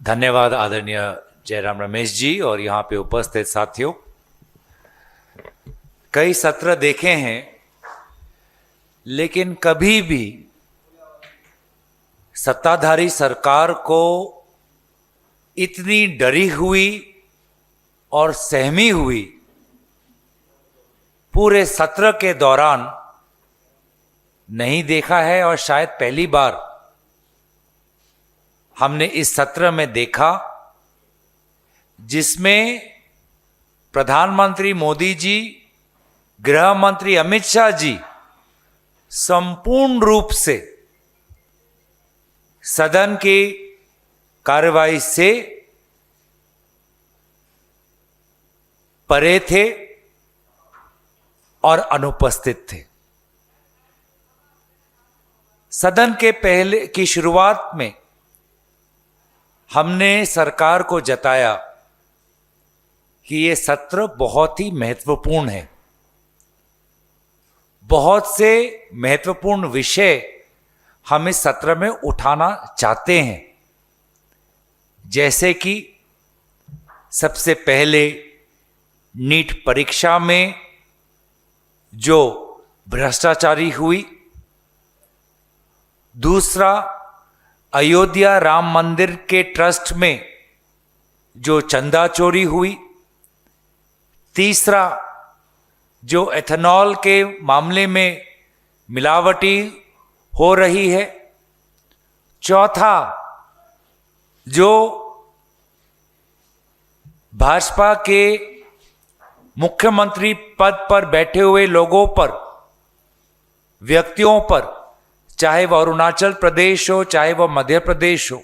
धन्यवाद आदरणीय जयराम रमेश जी और यहाँ पे उपस्थित साथियों। कई सत्र देखे हैं लेकिन कभी भी सत्ताधारी सरकार को इतनी डरी हुई और सहमी हुई पूरे सत्र के दौरान नहीं देखा है और शायद पहली बार हमने इस सत्र में देखा जिसमें प्रधानमंत्री मोदी जी, गृह मंत्री अमित शाह जी संपूर्ण रूप से सदन की कार्यवाही से परे थे और अनुपस्थित थे। सदन के पहले की शुरुआत में हमने सरकार को जताया कि ये सत्र बहुत ही महत्वपूर्ण है। बहुत से महत्वपूर्ण विषय हम इस सत्र में उठाना चाहते हैं, जैसे कि सबसे पहले नीट परीक्षा में जो भ्रष्टाचारी हुई, दूसरा अयोध्या राम मंदिर के ट्रस्ट में जो चंदा चोरी हुई, तीसरा जो एथेनॉल के मामले में मिलावटी हो रही है, चौथा जो भाजपा के मुख्यमंत्री पद पर बैठे हुए लोगों पर, व्यक्तियों पर, चाहे वह अरुणाचल प्रदेश हो चाहे वह मध्य प्रदेश हो,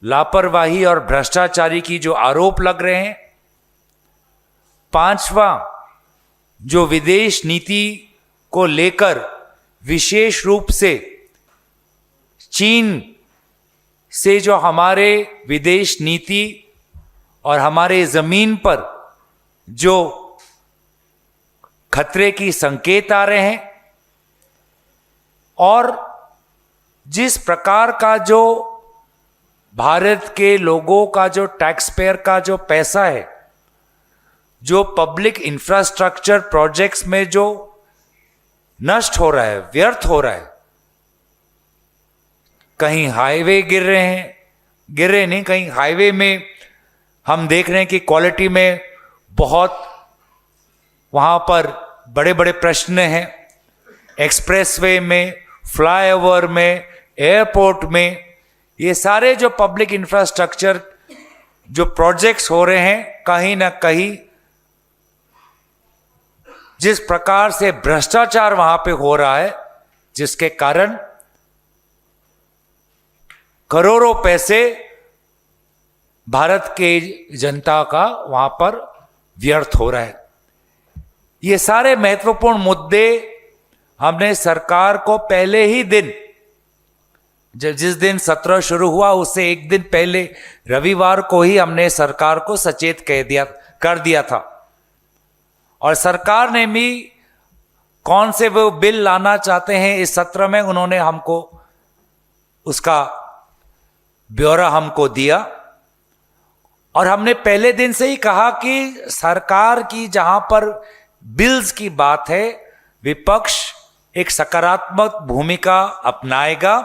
लापरवाही और भ्रष्टाचारी की जो आरोप लग रहे हैं, पांचवा जो विदेश नीति को लेकर विशेष रूप से चीन से जो हमारे विदेश नीति और हमारे जमीन पर जो खतरे की संकेत आ रहे हैं, और जिस प्रकार का जो भारत के लोगों का जो टैक्स पेयर का जो पैसा है, जो पब्लिक इंफ्रास्ट्रक्चर प्रोजेक्ट्स में जो नष्ट हो रहा है, व्यर्थ हो रहा है, कहीं हाईवे गिर रहे नहीं, कहीं हाईवे में हम देख रहे हैं कि क्वालिटी में बहुत वहां पर बड़े बड़े प्रश्न हैं, एक्सप्रेसवे में, फ्लाईओवर में, एयरपोर्ट में, ये सारे जो पब्लिक इंफ्रास्ट्रक्चर जो प्रोजेक्ट्स हो रहे हैं, कहीं ना कहीं जिस प्रकार से भ्रष्टाचार वहां पे हो रहा है, जिसके कारण करोड़ों पैसे भारत के जनता का वहां पर व्यर्थ हो रहा है। ये सारे महत्वपूर्ण मुद्दे हमने सरकार को पहले ही दिन, जिस दिन सत्र शुरू हुआ उससे एक दिन पहले रविवार को ही हमने सरकार को सचेत कर दिया था। और सरकार ने भी कौन से वो बिल लाना चाहते हैं इस सत्र में, उन्होंने हमको उसका ब्यौरा हमको दिया। और हमने पहले दिन से ही कहा कि सरकार की जहां पर बिल्स की बात है, विपक्ष एक सकारात्मक भूमिका अपनाएगा,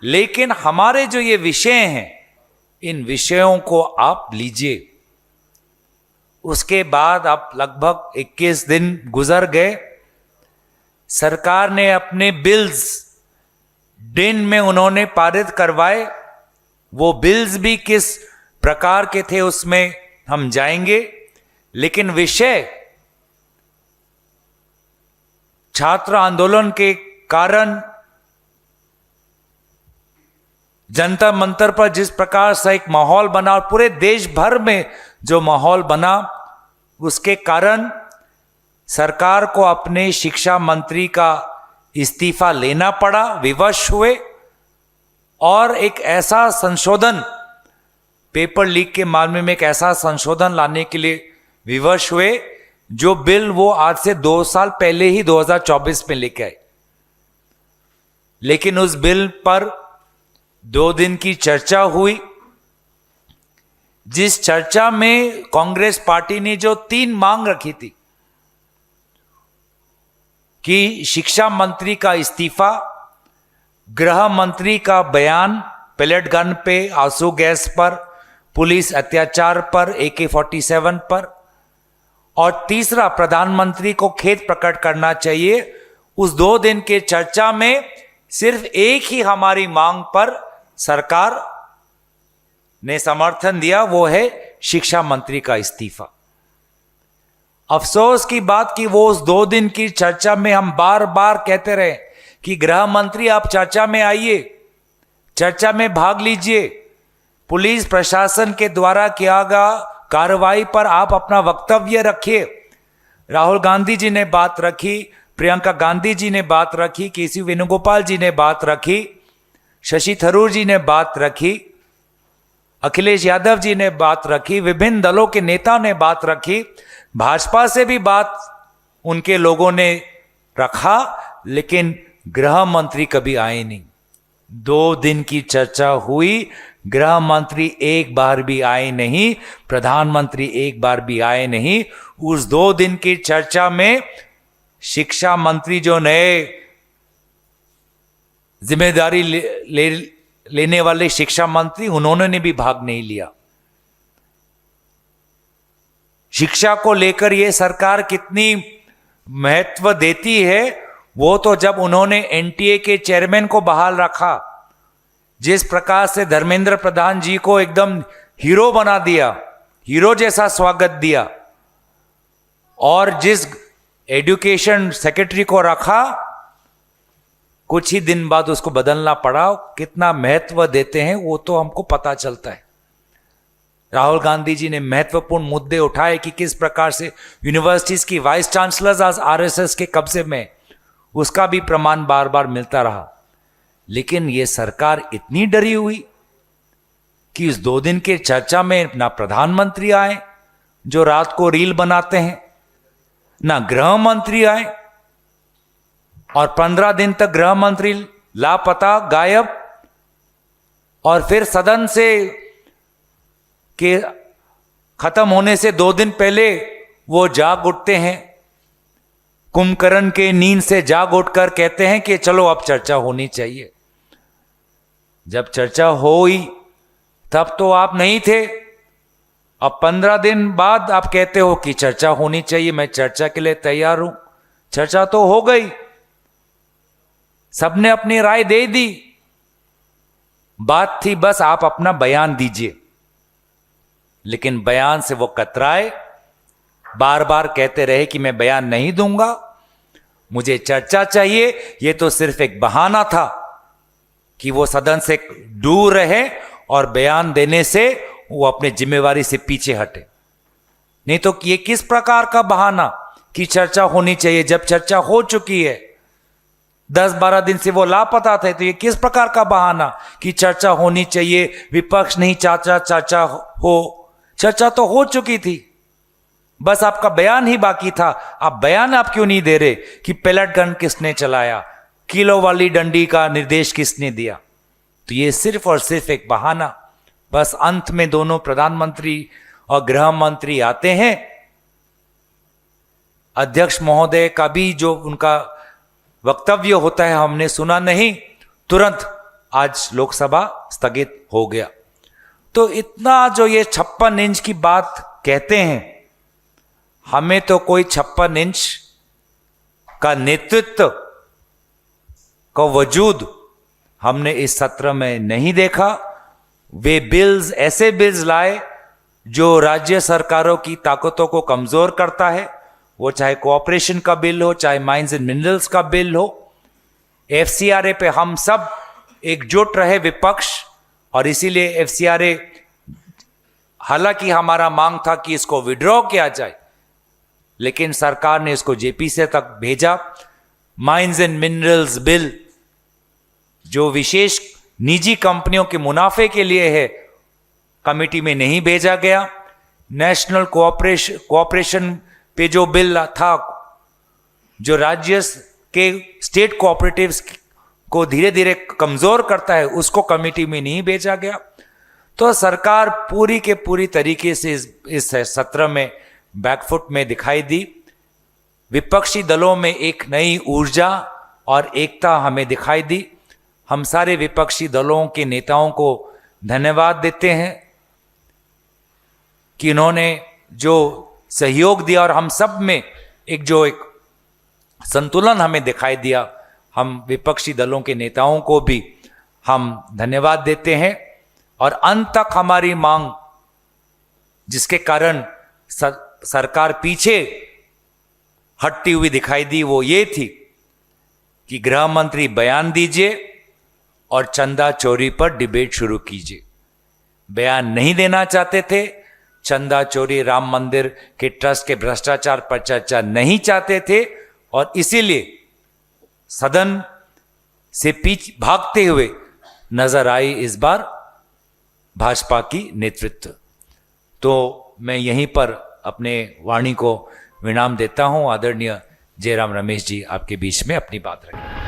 लेकिन हमारे जो ये विषय हैं, इन विषयों को आप लीजिए। उसके बाद अब लगभग 21 दिन गुजर गए, सरकार ने अपने बिल्स दिन में उन्होंने पारित करवाए। वो बिल्स भी किस प्रकार के थे उसमें हम जाएंगे, लेकिन विषय छात्र आंदोलन के कारण जनता मंतर पर जिस प्रकार से एक माहौल बना और पूरे देश भर में जो माहौल बना, उसके कारण सरकार को अपने शिक्षा मंत्री का इस्तीफा लेना पड़ा, विवश हुए और एक ऐसा संशोधन, पेपर लीक के मामले में एक ऐसा संशोधन लाने के लिए विवश हुए जो बिल वो आज से 2 साल पहले ही 2024 में लेके आए। लेकिन उस बिल पर 2 दिन की चर्चा हुई जिस चर्चा में कांग्रेस पार्टी ने जो 3 मांग रखी थी कि शिक्षा मंत्री का इस्तीफा, गृह मंत्री का बयान पेलेट गन पे, आंसू गैस पर, पुलिस अत्याचार पर, AK-47 पर, और तीसरा प्रधानमंत्री को खेद प्रकट करना चाहिए, उस 2 दिन के चर्चा में सिर्फ एक ही हमारी मांग पर सरकार ने समर्थन दिया, वो है शिक्षा मंत्री का इस्तीफा। अफसोस की बात कि वो उस 2 दिन की चर्चा में हम बार बार कहते रहे कि गृह मंत्री आप चर्चा में आइए, चर्चा में भाग लीजिए, पुलिस प्रशासन के द्वारा किया गया कार्रवाई पर आप अपना वक्तव्य रखिए। राहुल गांधी जी ने बात रखी, प्रियंका गांधी जी ने बात रखी, केसी वेणुगोपाल जी ने बात रखी, शशि थरूर जी ने बात रखी, अखिलेश यादव जी ने बात रखी, विभिन्न दलों के नेताओं ने बात रखी, भाजपा से भी बात उनके लोगों ने रखा, लेकिन गृह मंत्री कभी आए नहीं। 2 दिन की चर्चा हुई, गृह मंत्री एक बार भी आए नहीं, प्रधानमंत्री एक बार भी आए नहीं। उस 2 दिन की चर्चा में शिक्षा मंत्री जो नए जिम्मेदारी लेने वाले शिक्षा मंत्री, उन्होंने भी भाग नहीं लिया। शिक्षा को लेकर यह सरकार कितनी महत्व देती है, वो तो जब उन्होंने NTA के चेयरमैन को बहाल रखा, जिस प्रकार से धर्मेंद्र प्रधान जी को एकदम हीरो बना दिया, हीरो जैसा स्वागत दिया, और जिस एजुकेशन सेक्रेटरी को रखा, कुछ ही दिन बाद उसको बदलना पड़ा। कितना महत्व देते हैं वो तो हमको पता चलता है। राहुल गांधी जी ने महत्वपूर्ण मुद्दे उठाए कि किस प्रकार से यूनिवर्सिटीज की वाइस चांसलर्स आज RSS के कब्जे में, उसका भी प्रमाण बार बार मिलता रहा। लेकिन यह सरकार इतनी डरी हुई कि इस 2 दिन के चर्चा में ना प्रधानमंत्री आए जो रात को रील बनाते हैं, ना गृह मंत्री आए, और 15 दिन तक गृह मंत्री लापता, गायब, और फिर सदन से के खत्म होने से 2 दिन पहले वो जाग उठते हैं, कुंभकर्ण के नींद से जाग उठकर कहते हैं कि चलो अब चर्चा होनी चाहिए। जब चर्चा हुई तब तो आप नहीं थे, अब 15 दिन बाद आप कहते हो कि चर्चा होनी चाहिए, मैं चर्चा के लिए तैयार हूं। चर्चा तो हो गई, सबने अपनी राय दे दी, बात थी बस आप अपना बयान दीजिए। लेकिन बयान से वो कतराए, बार बार कहते रहे कि मैं बयान नहीं दूंगा, मुझे चर्चा चाहिए। ये तो सिर्फ एक बहाना था कि वो सदन से दूर रहे और बयान देने से वो अपने जिम्मेवारी से पीछे हटे। नहीं तो ये किस प्रकार का बहाना कि चर्चा होनी चाहिए, जब चर्चा हो चुकी है। 10-12 दिन से वो लापता थे, तो ये किस प्रकार का बहाना कि चर्चा होनी चाहिए, विपक्ष नहीं चाहता चर्चा हो। चर्चा तो हो चुकी थी, बस आपका बयान ही बाकी था। आप बयान आप क्यों नहीं दे रहे कि पेलेट गन किसने चलाया, किलो वाली डंडी का निर्देश किसने दिया? तो ये सिर्फ और सिर्फ एक बहाना। बस अंत में दोनों प्रधानमंत्री और गृह मंत्री आते हैं, अध्यक्ष महोदय का भी जो उनका वक्तव्य होता है हमने सुना नहीं, तुरंत आज लोकसभा स्थगित हो गया। तो इतना जो ये 56 इंच की बात कहते हैं, हमें तो कोई 56 इंच का नेतृत्व का वजूद हमने इस सत्र में नहीं देखा। वे बिल्स, ऐसे बिल्स लाए जो राज्य सरकारों की ताकतों को कमजोर करता है, वो चाहे कोऑपरेशन का बिल हो, चाहे माइंस एंड मिनरल्स का बिल हो। FCRA पे हम सब एकजुट रहे विपक्ष, और इसीलिए FCRA, हालांकि हमारा मांग था कि इसको विड्रॉ किया जाए, लेकिन सरकार ने इसको JPC तक भेजा। माइंस एंड मिनरल्स बिल जो विशेष निजी कंपनियों के मुनाफे के लिए है, कमेटी में नहीं भेजा गया। नेशनल कोऑपरेशन पे जो बिल था, जो राज्य के स्टेट कोऑपरेटिव्स को धीरे धीरे कमजोर करता है, उसको कमेटी में नहीं भेजा गया। तो सरकार पूरी के पूरी तरीके से इस सत्र में बैकफुट में दिखाई दी। विपक्षी दलों में एक नई ऊर्जा और एकता हमें दिखाई दी। हम सारे विपक्षी दलों के नेताओं को धन्यवाद देते हैं कि इन्होंने जो सहयोग दिया और हम सब में एक संतुलन हमें दिखाई दिया। हम विपक्षी दलों के नेताओं को भी हम धन्यवाद देते हैं। और अंत तक हमारी मांग, जिसके कारण सरकार पीछे हटती हुई दिखाई दी, वो ये थी कि गृह मंत्री बयान दीजिए और चंदा चोरी पर डिबेट शुरू कीजिए। बयान नहीं देना चाहते थे, चंदा चोरी, राम मंदिर के ट्रस्ट के भ्रष्टाचार पर चर्चा नहीं चाहते थे और इसीलिए सदन से भागते हुए नजर आई इस बार भाजपा की नेतृत्व। तो मैं यहीं पर अपने वाणी को विराम देता हूं। आदरणीय जयराम रमेश जी आपके बीच में अपनी बात रखें।